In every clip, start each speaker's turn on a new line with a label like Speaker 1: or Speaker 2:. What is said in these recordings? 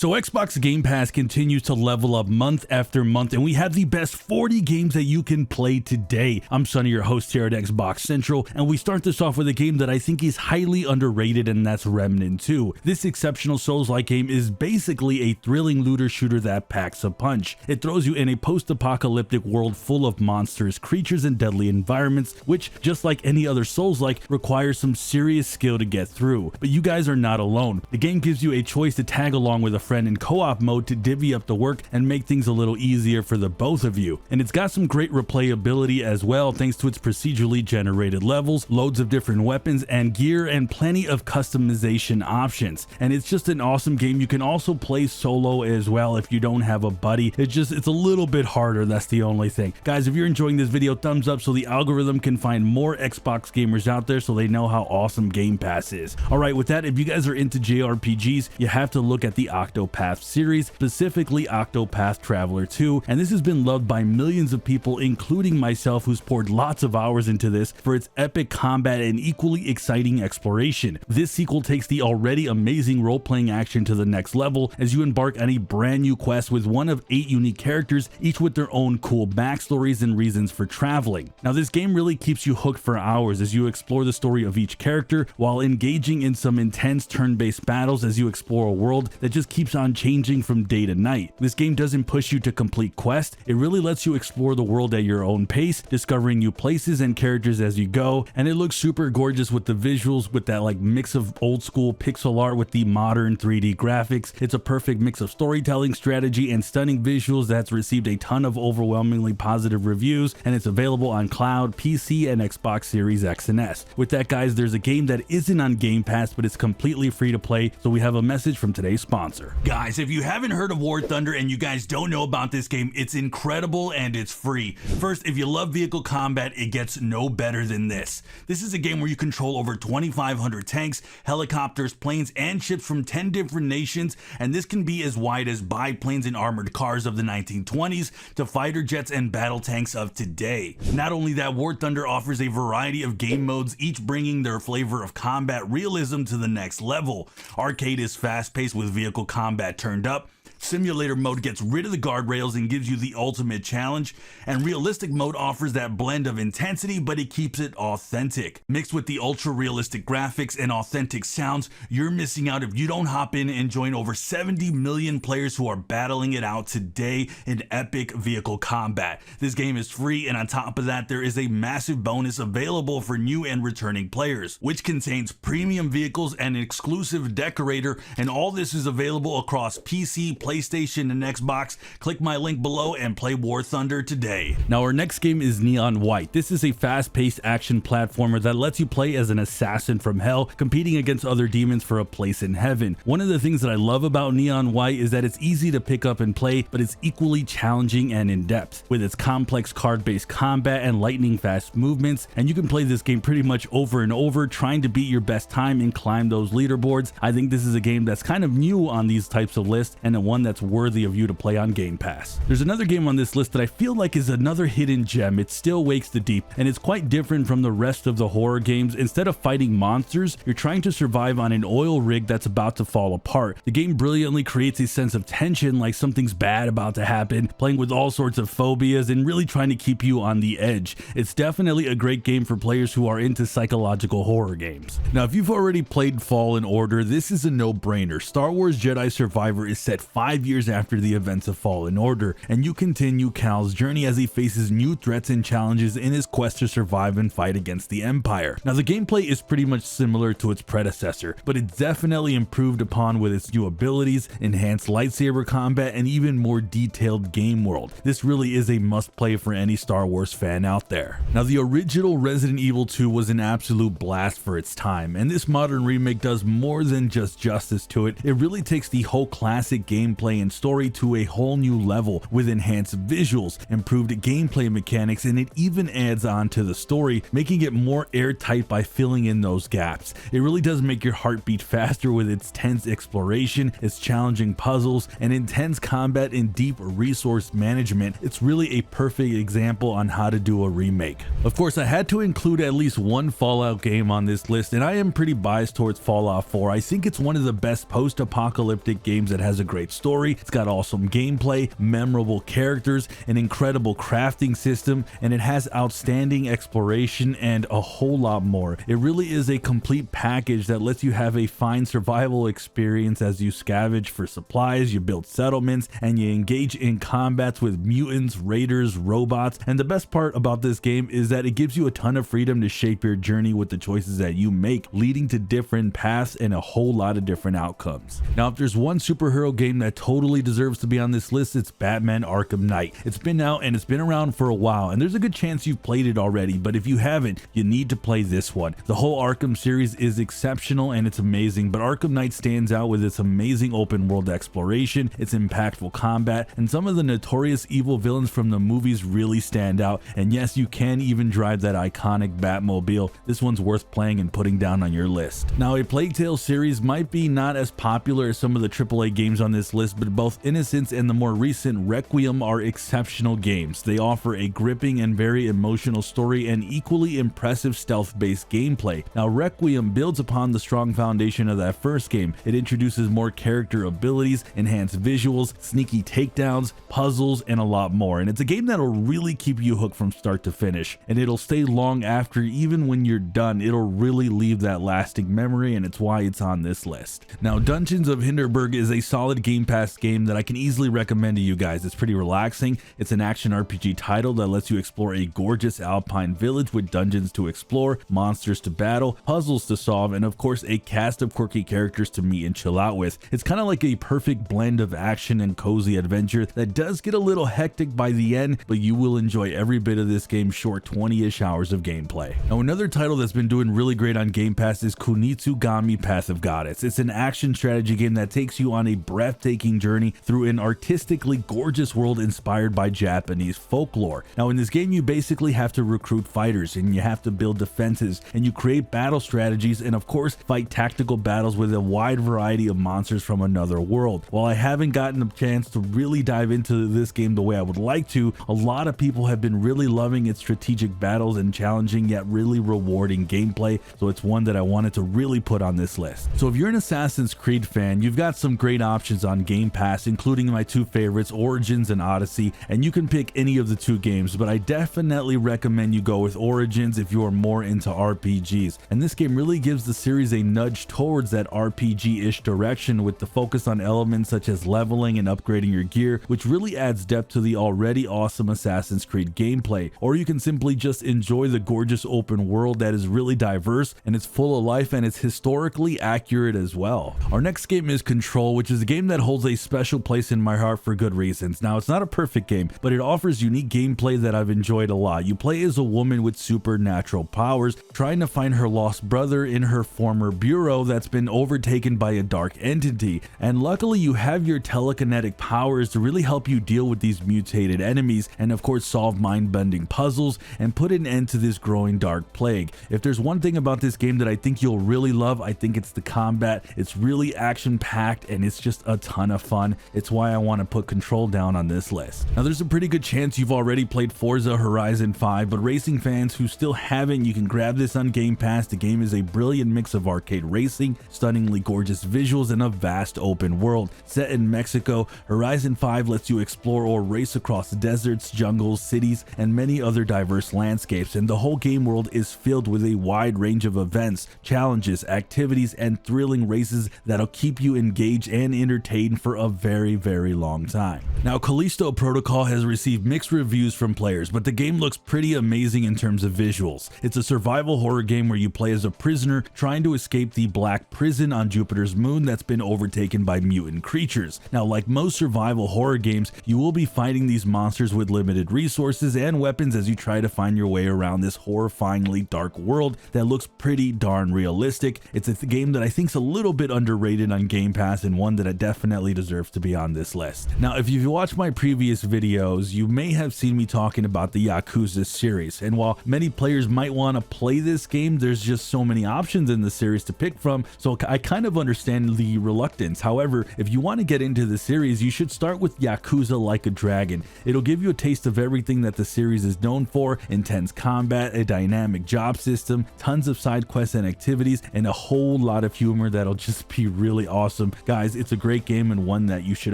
Speaker 1: So Xbox Game Pass continues to level up month after month, and we have the best 40 games that you can play today. I'm Sonny, your host here at Xbox Central, and we start this off with a game that I think is highly underrated, and that's Remnant 2. This exceptional Souls-like game is basically a thrilling looter shooter that packs a punch. It throws you in a post-apocalyptic world full of monsters, creatures, and deadly environments, which, just like any other Souls-like, requires some serious skill to get through. But you guys are not alone. The game gives you a choice to tag along with a friend in co-op mode to divvy up the work and make things a little easier for the both of you. And it's got some great replayability as well, thanks to its procedurally generated levels, loads of different weapons and gear, and plenty of customization options. And it's just an awesome game. You can also play solo as well if you don't have a buddy. It's a little bit harder, that's the only thing. Guys, if you're enjoying this video, thumbs up so the algorithm can find more Xbox gamers out there so they know how awesome Game Pass is. Alright, with that, if you guys are into JRPGs, you have to look at the Octopath series, specifically Octopath Traveler 2, and this has been loved by millions of people, including myself, who's poured lots of hours into this for its epic combat and equally exciting exploration. This sequel takes the already amazing role-playing action to the next level as you embark on a brand new quest with one of 8 unique characters, each with their own cool backstories and reasons for traveling. Now, this game really keeps you hooked for hours as you explore the story of each character while engaging in some intense turn-based battles as you explore a world that just keeps on changing from day to night. This game doesn't push you to complete quests, it really lets you explore the world at your own pace, discovering new places and characters as you go, and it looks super gorgeous with the visuals, with that like mix of old school pixel art with the modern 3D graphics. It's a perfect mix of storytelling, strategy, and stunning visuals that's received a ton of overwhelmingly positive reviews, and it's available on cloud, PC, and Xbox Series X and S. With that, guys, there's a game that isn't on Game Pass, but it's completely free to play, so we have a message from today's sponsor.
Speaker 2: Guys, if you haven't heard of War Thunder and you guys don't know about this game, it's incredible and it's free. First, if you love vehicle combat, it gets no better than this. This is a game where you control over 2,500 tanks, helicopters, planes, and ships from 10 different nations, and this can be as wide as biplanes and armored cars of the 1920s to fighter jets and battle tanks of today. Not only that, War Thunder offers a variety of game modes, each bringing their flavor of combat realism to the next level. Arcade is fast-paced with vehicle combat turned up. Simulator mode gets rid of the guardrails and gives you the ultimate challenge, and realistic mode offers that blend of intensity, but it keeps it authentic. Mixed with the ultra realistic graphics and authentic sounds, you're missing out if you don't hop in and join over 70 million players who are battling it out today in epic vehicle combat. This game is free, and on top of that, there is a massive bonus available for new and returning players, which contains premium vehicles and an exclusive decorator, and all this is available across PC, PlayStation, and Xbox. Click my link below and play War Thunder today.
Speaker 1: Now, our next game is Neon White. This is a fast-paced action platformer that lets you play as an assassin from hell, competing against other demons for a place in heaven. One of the things that I love about Neon White is that it's easy to pick up and play, but it's equally challenging and in-depth, with its complex card-based combat and lightning-fast movements, and you can play this game pretty much over and over, trying to beat your best time and climb those leaderboards. I think this is a game that's kind of new on these types of lists, and one that's worthy of you to play on Game Pass. There's another game on this list that I feel like is another hidden gem. It still wakes the deep, and it's quite different from the rest of the horror games. Instead of fighting monsters, you're trying to survive on an oil rig that's about to fall apart. The game brilliantly creates a sense of tension, like something's bad about to happen, playing with all sorts of phobias and really trying to keep you on the edge. It's definitely a great game for players who are into psychological horror games. Now, if you've already played Fallen Order, this is a no-brainer. Star Wars Jedi Survivor is set 5 years after the events of Fallen Order, and you continue Cal's journey as he faces new threats and challenges in his quest to survive and fight against the Empire. Now, the gameplay is pretty much similar to its predecessor, but it's definitely improved upon with its new abilities, enhanced lightsaber combat, and even more detailed game world. This really is a must-play for any Star Wars fan out there. Now, the original Resident Evil 2 was an absolute blast for its time, and this modern remake does more than just justice to it. It really takes the whole classic gameplay gameplay and story to a whole new level with enhanced visuals, improved gameplay mechanics, and it even adds on to the story, making it more airtight by filling in those gaps. It really does make your heart beat faster with its tense exploration, its challenging puzzles, and intense combat and deep resource management. It's really a perfect example on how to do a remake. Of course, I had to include at least one Fallout game on this list, and I am pretty biased towards Fallout 4. I think it's one of the best post-apocalyptic games that has a great story. It's got awesome gameplay, memorable characters, an incredible crafting system, and it has outstanding exploration and a whole lot more. It really is a complete package that lets you have a fine survival experience as you scavenge for supplies, you build settlements, and you engage in combats with mutants, raiders, robots. And the best part about this game is that it gives you a ton of freedom to shape your journey with the choices that you make, leading to different paths and a whole lot of different outcomes. Now, if there's one superhero game that totally deserves to be on this list, it's Batman Arkham Knight. It's been out and it's been around for a while, and there's a good chance you've played it already, but if you haven't, you need to play this one. The whole Arkham series is exceptional and it's amazing, but Arkham Knight stands out with its amazing open world exploration, its impactful combat, and some of the notorious evil villains from the movies really stand out. And yes, you can even drive that iconic Batmobile. This one's worth playing and putting down on your list. Now, a Plague Tale series might be not as popular as some of the AAA games on this list, but both Innocence and the more recent Requiem are exceptional games. They offer a gripping and very emotional story and equally impressive stealth-based gameplay. Now, Requiem builds upon the strong foundation of that first game. It introduces more character abilities, enhanced visuals, sneaky takedowns, puzzles, and a lot more. And it's a game that'll really keep you hooked from start to finish, and it'll stay long after. Even when you're done, it'll really leave that lasting memory, and it's why it's on this list. Now, Dungeons of Hinterberg is a solid Game Pass game that I can easily recommend to you guys. It's pretty relaxing. It's an action RPG title that lets you explore a gorgeous alpine village with dungeons to explore, monsters to battle, puzzles to solve, and of course a cast of quirky characters to meet and chill out with. It's kind of like a perfect blend of action and cozy adventure that does get a little hectic by the end, but you will enjoy every bit of this game's short 20-ish hours of gameplay. Now, another title that's been doing really great on Game Pass is Kunitsugami Path of Goddess. It's an action strategy game that takes you on a breathtaking journey through an artistically gorgeous world inspired by Japanese folklore. Now, in this game, you basically have to recruit fighters, and you have to build defenses, and you create battle strategies, and of course fight tactical battles with a wide variety of monsters from another world. While I haven't gotten a chance to really dive into this game the way I would like to, a lot of people have been really loving its strategic battles and challenging yet really rewarding gameplay, so it's one that I wanted to really put on this list. So if you're an Assassin's Creed fan, you've got some great options on Game Pass, including my two favorites, Origins and Odyssey, and you can pick any of the two games, but I definitely recommend you go with Origins if you are more into RPGs. And this game really gives the series a nudge towards that RPG-ish direction, with the focus on elements such as leveling and upgrading your gear, which really adds depth to the already awesome Assassin's Creed gameplay. Or you can simply just enjoy the gorgeous open world that is really diverse, and it's full of life, and it's historically accurate as well. Our next game is Control, which is a game that holds a special place in my heart for good reasons. Now, it's not a perfect game, but it offers unique gameplay that I've enjoyed a lot. You play as a woman with supernatural powers, trying to find her lost brother in her former bureau that's been overtaken by a dark entity, and luckily you have your telekinetic powers to really help you deal with these mutated enemies, and of course solve mind-bending puzzles and put an end to this growing dark plague. If there's one thing about this game that I think you'll really love, I think it's the combat. It's really action-packed and it's just a ton of fun. It's why I want to put Control down on this list. Now, there's a pretty good chance you've already played Forza Horizon 5, but racing fans who still haven't, you can grab this on Game Pass. The game is a brilliant mix of arcade racing, stunningly gorgeous visuals, and a vast open world. Set in Mexico, Horizon 5 lets you explore or race across deserts, jungles, cities, and many other diverse landscapes, and the whole game world is filled with a wide range of events, challenges, activities, and thrilling races that'll keep you engaged and entertained for a very, very long time. Now, Callisto Protocol has received mixed reviews from players, but the game looks pretty amazing in terms of visuals. It's a survival horror game where you play as a prisoner trying to escape the black prison on Jupiter's moon that's been overtaken by mutant creatures. Now, like most survival horror games, you will be fighting these monsters with limited resources and weapons as you try to find your way around this horrifyingly dark world that looks pretty darn realistic. It's a game that I think is a little bit underrated on Game Pass and one that it definitely deserves to be on this list. Now, if you've watched my previous videos, you may have seen me talking about the Yakuza series, and while many players might want to play this game, there's just so many options in the series to pick from, so I kind of understand the reluctance. However, if you want to get into the series, you should start with Yakuza Like a Dragon. It'll give you a taste of everything that the series is known for: intense combat, a dynamic job system, tons of side quests and activities, and a whole lot of humor that'll just be really awesome. Guys, it's a great game and one that you should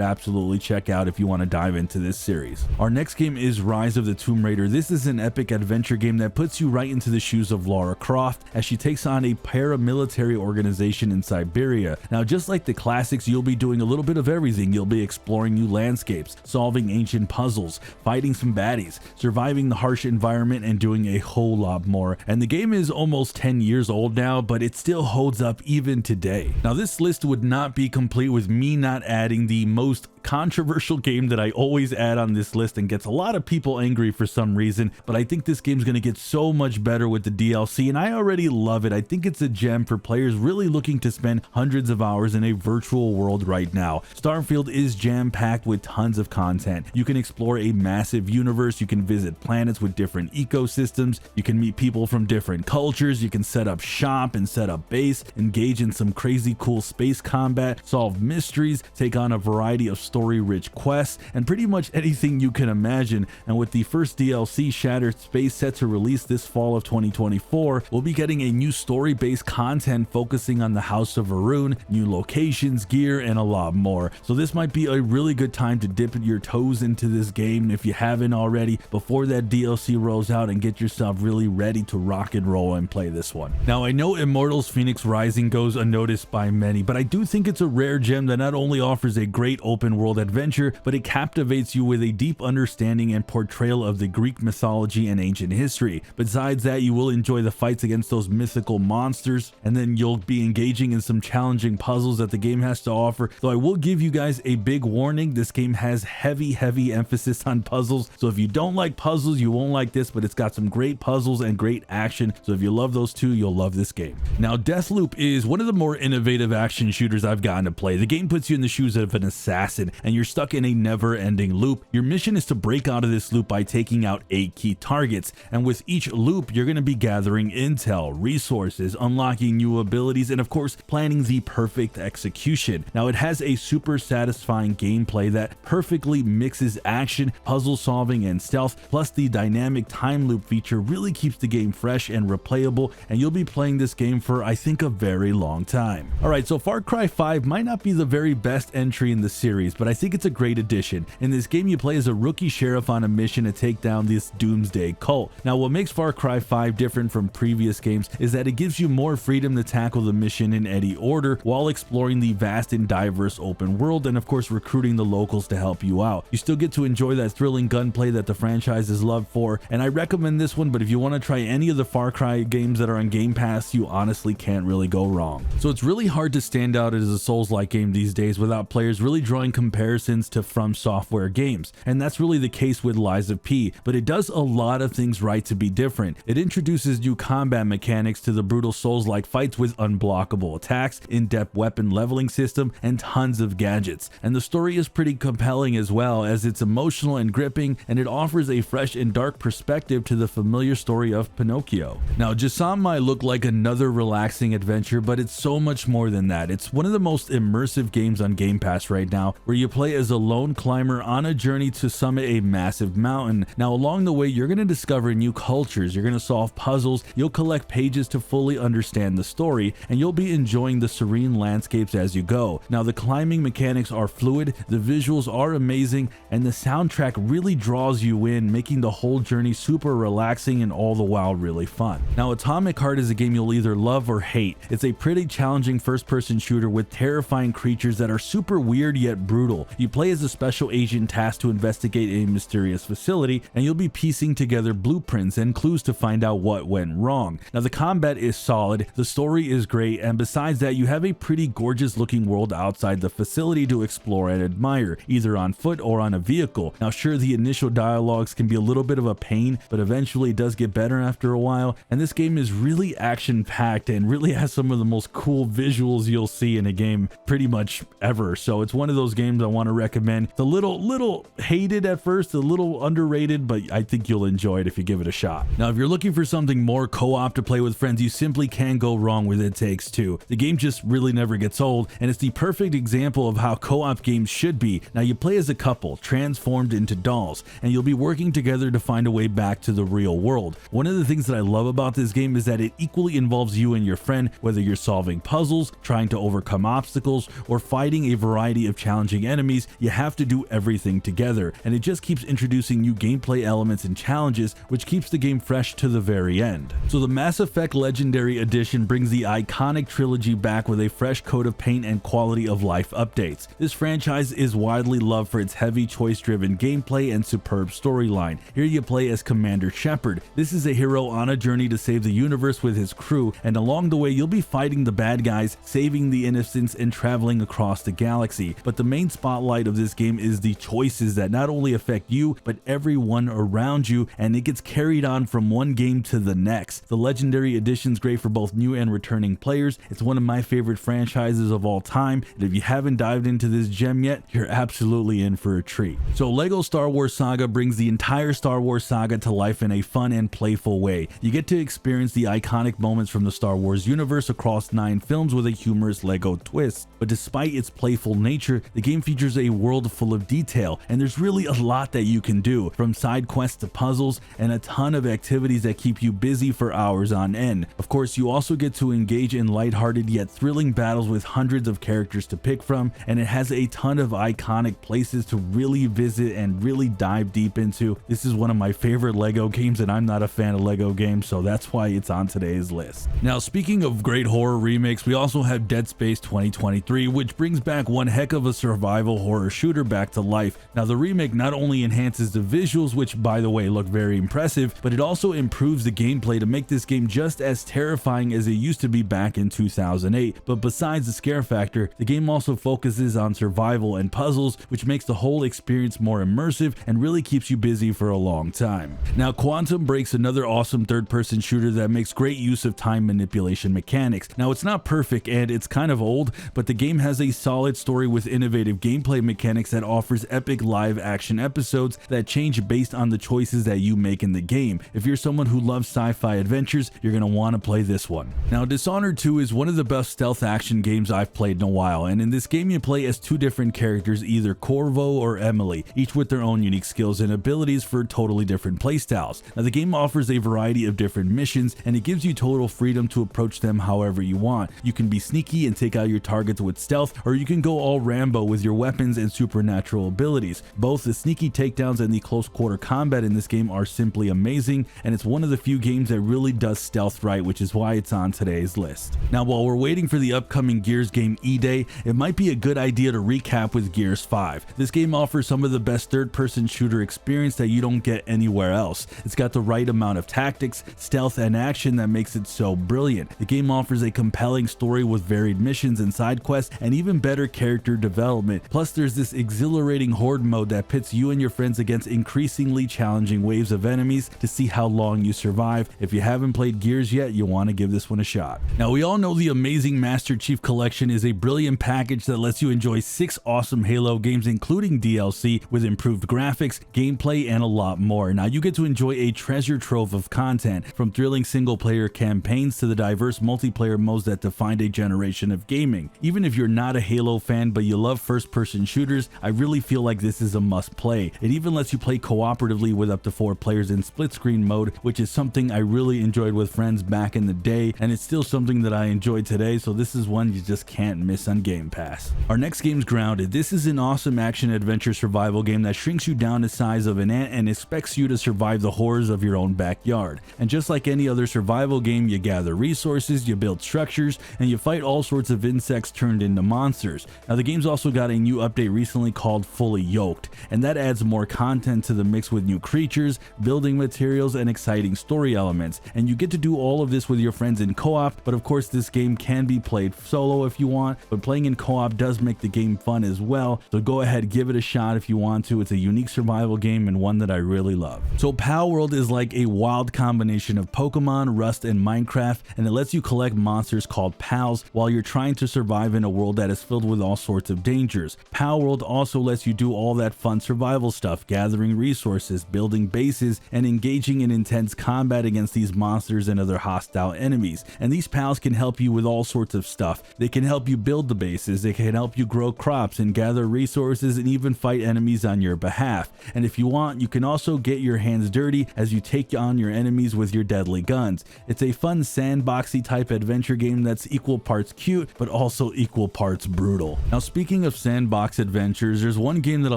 Speaker 1: absolutely check out if you want to dive into this series. Our next game is Rise of the Tomb Raider. This is an epic adventure game that puts you right into the shoes of Lara Croft as she takes on a paramilitary organization in Siberia. Now, just like the classics, you'll be doing a little bit of everything. You'll be exploring new landscapes, solving ancient puzzles, fighting some baddies, surviving the harsh environment, and doing a whole lot more. And the game is almost 10 years old now, but it still holds up even today. Now, this list would not be complete with me not adding the most controversial game that I always add on this list and gets a lot of people angry for some reason, but I think this game's going to get so much better with the DLC, and I already love it. I think it's a gem for players really looking to spend hundreds of hours in a virtual world right now. Starfield is jam-packed with tons of content. You can explore a massive universe, you can visit planets with different ecosystems, you can meet people from different cultures, you can set up shop and set up base, engage in some crazy cool space combat, solve mysteries, take on a variety of story-rich quests, and pretty much anything you can imagine. And with the first DLC, Shattered Space, set to release this fall of 2024, we'll be getting a new story-based content focusing on the House of Varun, new locations, gear, and a lot more. So this might be a really good time to dip your toes into this game if you haven't already before that DLC rolls out, and get yourself really ready to rock and roll and play this one. Now, I know Immortals Phoenix Rising goes unnoticed by many, but I do think it's a rare gem that not only offers a great open world adventure, but it captivates you with a deep understanding and portrayal of the Greek mythology and ancient history. Besides that, you will enjoy the fights against those mythical monsters, and then you'll be engaging in some challenging puzzles that the game has to offer. Though I will give you guys a big warning, this game has heavy emphasis on puzzles, so if you don't like puzzles, you won't like this, but it's got some great puzzles and great action, so if you love those two, you'll love this game. Now, Deathloop is one of the more innovative action shooters I've gotten to play. The game puts you in the shoes of an assassin, and you're stuck in a never-ending loop. Your mission is to break out of this loop by taking out 8 key targets, and with each loop, you're going to be gathering intel, resources, unlocking new abilities, and of course, planning the perfect execution. Now, it has a super satisfying gameplay that perfectly mixes action, puzzle solving, and stealth, plus the dynamic time loop feature really keeps the game fresh and replayable, and you'll be playing this game for, I think, a very long time. Alright, so Far Cry 5 might not be the very best entry in the series, but I think it's a great addition. In this game, you play as a rookie sheriff on a mission to take down this doomsday cult. Now, what makes Far Cry 5 different from previous games is that it gives you more freedom to tackle the mission in any order while exploring the vast and diverse open world, and of course recruiting the locals to help you out. You still get to enjoy that thrilling gunplay that the franchise is loved for, and I recommend this one, but if you want to try any of the Far Cry games that are on Game Pass, you honestly can't really go wrong. So it's really hard to stand out as a Souls-like game these days without players really drawing comparisons to From Software games, and that's really the case with Lies of P, but it does a lot of things right to be different. It introduces new combat mechanics to the brutal Souls-like fights with unblockable attacks, in-depth weapon leveling system, and tons of gadgets. And the story is pretty compelling as well, as it's emotional and gripping, and it offers a fresh and dark perspective to the familiar story of Pinocchio. Now, Jasam might look like another relaxing adventure, but it's so much more than that. It's one of the most immersive games on Game Pass right now, where you play as a lone climber on a journey to summit a massive mountain. Now, along the way, you're going to discover new cultures, you're going to solve puzzles, you'll collect pages to fully understand the story, and you'll be enjoying the serene landscapes as you go. Now, the climbing mechanics are fluid, the visuals are amazing, and the soundtrack really draws you in, making the whole journey super relaxing and all the while really fun. Now, Atomic Heart is a game you'll either love or hate. It's a pretty challenging first-person shooter with terrifying creatures that are super weird yet brutal. You play as a special agent tasked to investigate a mysterious facility, and you'll be piecing together blueprints and clues to find out what went wrong. Now the combat is solid, the story is great, and besides that, you have a pretty gorgeous looking world outside the facility to explore and admire, either on foot or on a vehicle. Now sure, the initial dialogues can be a little bit of a pain, but eventually it does get better after a while, and this game is really action packed and really has some of the most cool visuals you'll see in a game pretty much ever. So it's one of those games I want to recommend. It's a little hated at first, a little underrated, but I think you'll enjoy it if you give it a shot. Now if you're looking for something more co-op to play with friends, you simply can't go wrong with It Takes Two. The game just really never gets old, and it's the perfect example of how co-op games should be. Now you play as a couple transformed into dolls, and you'll be working together to find a way back to the real world. One of the things that I love about this game is that it equally involves you and your friend, whether you're solving puzzles, trying to overcome obstacles, or fighting a variety of challenging enemies. You have to do everything together, and it just keeps introducing new gameplay elements and challenges, which keeps the game fresh to the very end. So the Mass Effect Legendary Edition brings the iconic trilogy back with a fresh coat of paint and quality of life updates. This franchise is widely loved for its heavy choice-driven gameplay and superb storyline. Here you play as Commander Shepard. This is a hero on a journey to save the universe with his crew, and along the way you'll be fighting the bad guys, saving the innocents, and traveling across the galaxy. But the main spotlight of this game is the choices that not only affect you, but everyone around you, and it gets carried on from one game to the next. The Legendary Edition's great for both new and returning players. It's one of my favorite franchises of all time, and if you haven't dived into this gem yet, you're absolutely in for a treat. So LEGO Star Wars Saga brings the entire Star Wars saga to life in a fun and playful way. You get to experience the iconic moments from the Star Wars universe across 9 films with a humorous LEGO twist. But despite its playful nature, the game features a world full of detail, and there's really a lot that you can do, from side quests to puzzles, and a ton of activities that keep you busy for hours on end. Of course, you also get to engage in lighthearted yet thrilling battles with hundreds of characters to pick from, and it has a ton of iconic places to really visit and really dive deep into. This is one of my favorite LEGO games, and I'm not a fan of LEGO games, so that's why it's on today's list. Now, speaking of great horror remakes, we also have Dead Space 2023, which brings back one heck of a survival horror shooter back to life. Now, the remake not only enhances the visuals, which by the way look very impressive, but it also improves the gameplay to make this game just as terrifying as it used to be back in 2008. But besides the scare factor, the game also focuses on survival and puzzles, which makes the whole experience more immersive and really keeps you busy for a long time. Now, Quantum Break's another awesome third-person shooter that makes great use of time manipulation mechanics. Now, it's not perfect and it's kind of old, but the game has a solid story with innovative gameplay mechanics that offers epic live action episodes that change based on the choices that you make in the game. If you're someone who loves sci-fi adventures, you're going to want to play this one. Now, Dishonored 2 is one of the best stealth action games I've played in a while, and in this game you play as 2 different characters, either Corvo or Emily, each with their own unique skills and abilities for totally different playstyles. Now, the game offers a variety of different missions, and it gives you total freedom to approach them however you want. You can be sneaky and take out your targets with stealth, or you can go all Rambo with your weapons and supernatural abilities. Both the sneaky takedowns and the close quarter combat in this game are simply amazing, and it's one of the few games that really does stealth right, which is why it's on today's list. Now, while we're waiting for the upcoming Gears game E-Day, it might be a good idea to recap with Gears 5. This game offers some of the best third-person shooter experience that you don't get anywhere else. It's got the right amount of tactics, stealth, and action that makes it so brilliant. The game offers a compelling story with varied missions and side quests, and even better character development. Plus, there's this exhilarating horde mode that pits you and your friends against increasingly challenging waves of enemies to see how long you survive. If you haven't played Gears yet, you'll want to give this one a shot. Now, we all know the amazing Master Chief Collection is a brilliant package that lets you enjoy 6 awesome Halo games, including DLC with improved graphics, gameplay, and a lot more. Now, you get to enjoy a treasure trove of content, from thrilling single-player campaigns to the diverse multiplayer modes that defined a generation of gaming. Even if you're not a Halo fan but you love first-person shooters, I really feel like this is a must-play. It even lets you play cooperatively with up to 4 players in split-screen mode, which is something I really enjoyed with friends back in the day, and it's still something that I enjoy today, so this is one you just can't miss on Game Pass. Our next game's Grounded. This is an awesome action-adventure survival game that shrinks you down the size of an ant and expects you to survive the horrors of your own backyard. And just like any other survival game, you gather resources, you build structures, and you fight all sorts of insects turned into monsters. Now, the game's also got a new update recently definitely called Fully Yoked, and that adds more content to the mix with new creatures, building materials, and exciting story elements. And you get to do all of this with your friends in co-op, but of course this game can be played solo if you want, but playing in co-op does make the game fun as well, so go ahead, give it a shot if you want to. It's a unique survival game and one that I really love. So Palworld is like a wild combination of Pokemon, Rust, and Minecraft, and it lets you collect monsters called pals while you're trying to survive in a world that is filled with all sorts of dangers. Palworld also lets you do all that fun survival stuff, gathering resources, building bases, and engaging in intense combat against these monsters and other hostile enemies. And these pals can help you with all sorts of stuff. They can help you build the bases, they can help you grow crops and gather resources, and even fight enemies on your behalf. And if you want, you can also get your hands dirty as you take on your enemies with your deadly guns. It's a fun sandboxy type adventure game that's equal parts cute but also equal parts brutal. Now speaking of sandbox adventures, there's one game that I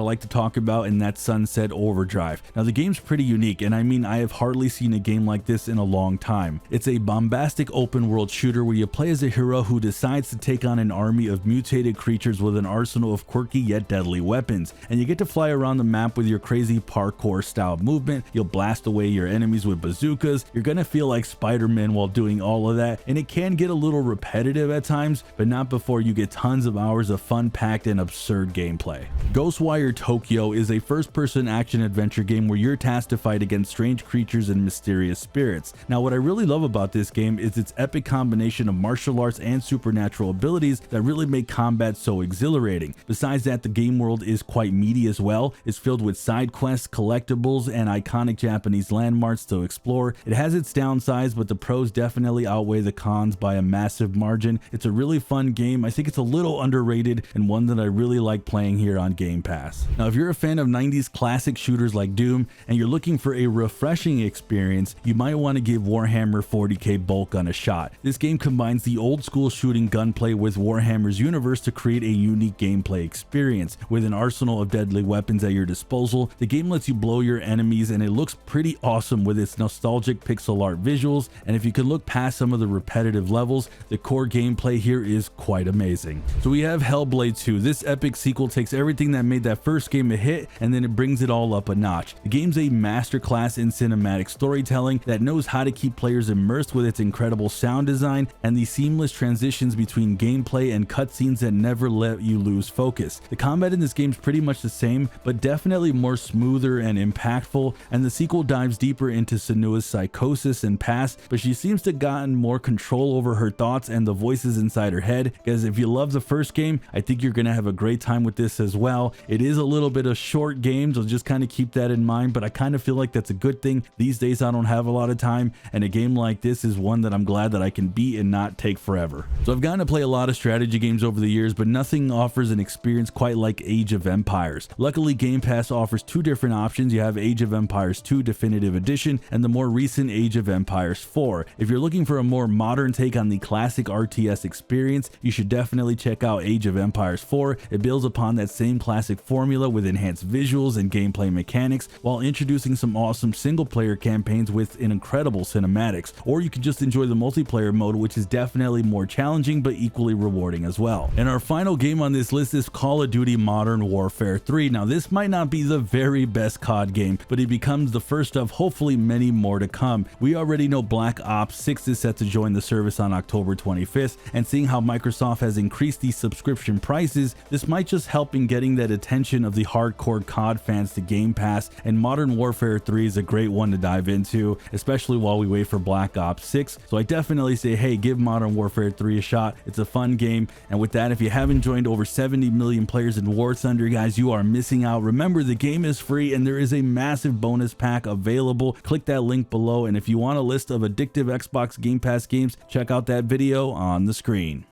Speaker 1: like to talk about, and that's Sunset Overdrive. Now the game's pretty unique, and I mean I have hardly seen a game like this in a long time. It's a bombastic open world shooter where you play as a hero who decides to take on an army of mutated creatures with an arsenal of quirky yet deadly weapons, and you get to fly around the map with your crazy parkour style movement. You'll blast away your enemies with bazookas. You're gonna feel like Spider-Man while doing all of that, and it can get a little repetitive at times, but not before you get tons of hours of fun-packed and absurd gameplay. Ghostwire Tokyo is a first-person action adventure game where you're tasked to fight against strange creatures and mysterious spirits. Now what I really love about this game is its epic combination of martial arts and supernatural abilities that really make combat so exhilarating. Besides that, the game world is quite meaty as well. It's filled with side quests, collectibles, and iconic Japanese landmarks to explore. It has its downsides, but the pros definitely outweigh the cons by a massive margin. It's a really fun game. I think it's a little underrated and one that I really like playing here on Game Pass. Now if you're a fan of 90s classic shooters like Doom and you're looking for a refreshing experience, you might want to give Warhammer 40k Boltgun a shot. This game combines the old school shooting gunplay with Warhammer's universe to create a unique gameplay experience. With an arsenal of deadly weapons at your disposal, the game lets you blow your enemies, and it looks pretty awesome with its nostalgic pixel art visuals. And if you can look past some of the repetitive levels, the core gameplay here is quite amazing. So we have Hellblade 2. This epic sequel takes everything that made that first game a hit and then it brings it all up a notch. The game's a masterclass in cinematic storytelling that knows how to keep players immersed with its incredible sound design and the seamless transitions between gameplay and cutscenes that never let you lose focus. The combat in this game is pretty much the same, but definitely more smoother and impactful, and the sequel dives deeper into Senua's psychosis and past, but she seems to have gotten more control over her thoughts and the voices inside her head. Because if you love the first game, I think you're gonna have a great time with this as well. It is a little bit of short game, so just kind of keep that in mind, but I kind of feel like that's a good thing. These days I don't have a lot of time, and a game like this is one that I'm glad that I can beat and not take forever. So I've gotten to play a lot of strategy games over the years, but nothing offers an experience quite like Age of Empires. Luckily, Game Pass offers two different options. You have Age of Empires 2 Definitive Edition and the more recent Age of Empires 4. If you're looking for a more modern take on the classic RTS experience, you should definitely check out Age of Empires 4. It builds upon that same classic formula with enhanced visuals and gameplay mechanics while introducing some awesome single player campaigns with an incredible cinematics. Or you can just enjoy the multiplayer mode, which is definitely more challenging but equally rewarding as well. And our final game on this list is Call of Duty Modern Warfare 3. Now this might not be the very best COD game, but it becomes the first of hopefully many more to come. We already know Black Ops 6 is set to join the service on October 25th, and seeing how Microsoft has increased these subscription prices, this might just help in getting that attention of the hardcore COD fans to Game Pass, and Modern Warfare 3 is a great one to dive into, especially while we wait for Black Ops 6. So I definitely say, hey, give Modern Warfare 3 a shot. It's a fun game. And with that, if you haven't joined over 70 million players in War Thunder, guys, you are missing out. Remember, the game is free and there is a massive bonus pack available. Click that link below, and if you want a list of addictive Xbox Game Pass games, check out that video on the screen.